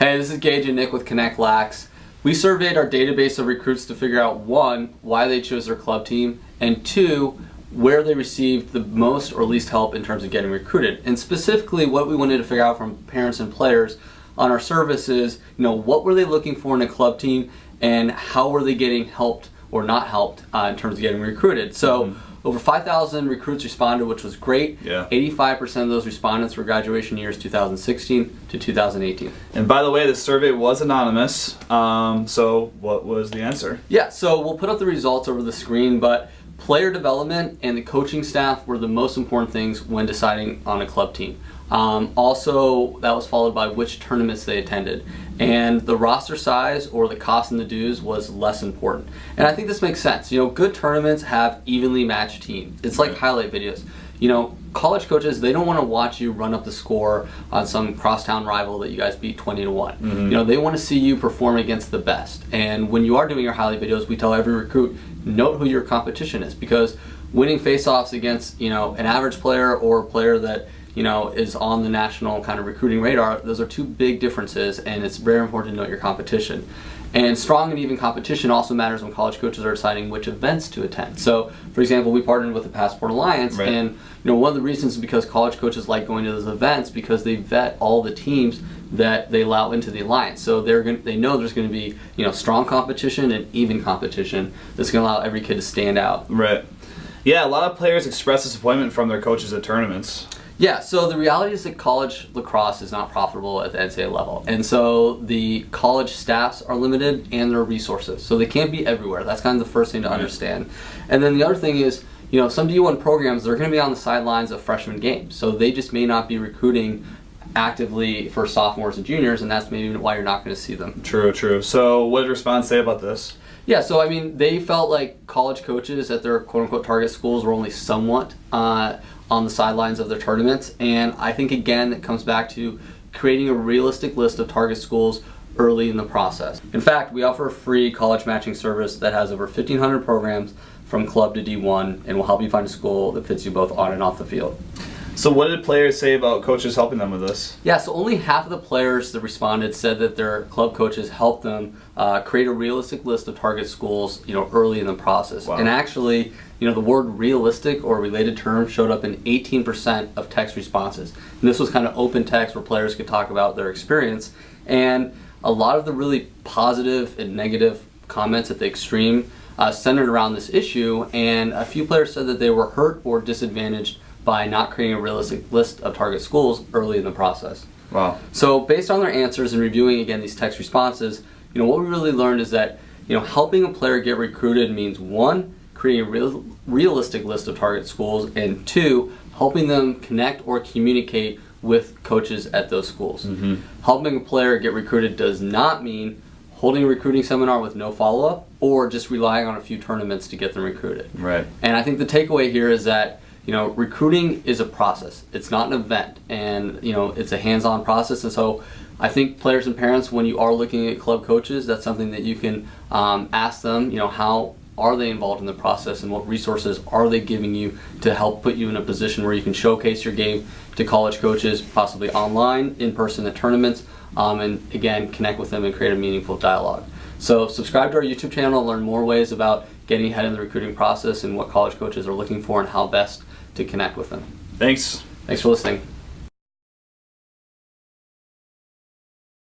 Hey, this is Gage and Nick with Connect Lax. We surveyed our database of recruits to figure out 1, why they chose their club team, and 2, where they received the most or least help in terms of getting recruited. And specifically what we wanted to figure out from parents and players on our service is, what were they looking for in a club team and how were they getting helped or not helped in terms of getting recruited. So over 5,000 recruits responded, which was great. Yeah. 85% of those respondents were graduation years 2016 to 2018. And by the way, the survey was anonymous. So what was the answer? Yeah, so we'll put up the results over the screen, but player development and the coaching staff were the most important things when deciding on a club team. Also, that was followed by which tournaments they attended. And the roster size or the cost and the dues was less important. And I think this makes sense. Good tournaments have evenly matched teams. It's like highlight videos. College coaches, they don't want to watch you run up the score on some crosstown rival that you guys beat 20-1. They want to see you perform against the best. And when you are doing your highlight videos, we tell every recruit, note who your competition is, because winning face-offs against, an average player or a player that is on the national kind of recruiting radar, those are two big differences, and it's very important to note your competition. And strong and even competition also matters when college coaches are deciding which events to attend. So, for example, we partnered with the Passport Alliance, and one of the reasons is because college coaches like going to those events because they vet all the teams that they allow into the alliance. So they know there's going to be strong competition and even competition that's going to allow every kid to stand out. Right. Yeah, a lot of players express disappointment from their coaches at tournaments. Yeah, so the reality is that college lacrosse is not profitable at the NCAA level. And so the college staffs are limited and their resources. So they can't be everywhere. That's kind of the first thing to understand. And then the other thing is, some D1 programs, they're going to be on the sidelines of freshman games. So they just may not be recruiting actively for sophomores and juniors, and that's maybe why you're not going to see them. True. So what did response say about this? Yeah, so they felt like college coaches at their quote-unquote target schools were only somewhat on the sidelines of their tournaments, and I think again it comes back to creating a realistic list of target schools early in the process. In fact, we offer a free college matching service that has over 1,500 programs from club to D1 and will help you find a school that fits you both on and off the field. So what did players say about coaches helping them with this? Yeah, so only half of the players that responded said that their club coaches helped them create a realistic list of target schools, early in the process. Wow. And actually, the word realistic or related term showed up in 18% of text responses. And this was kind of open text where players could talk about their experience. And a lot of the really positive and negative comments at the extreme centered around this issue. And a few players said that they were hurt or disadvantaged by not creating a realistic list of target schools early in the process. Wow. So based on their answers and reviewing again these text responses, what we really learned is that helping a player get recruited means 1, creating a realistic list of target schools, and 2, helping them connect or communicate with coaches at those schools. Helping a player get recruited does not mean holding a recruiting seminar with no follow-up or just relying on a few tournaments to get them recruited. Right. And I think the takeaway here is that recruiting is a process. It's not an event, and it's a hands-on process. And so I think players and parents, when you are looking at club coaches, that's something that you can ask them, how are they involved in the process and what resources are they giving you to help put you in a position where you can showcase your game to college coaches, possibly online, in person at tournaments, and again, connect with them and create a meaningful dialogue. So subscribe to our YouTube channel to learn more ways about getting ahead in the recruiting process and what college coaches are looking for and how best to connect with them. Thanks Thanks for listening.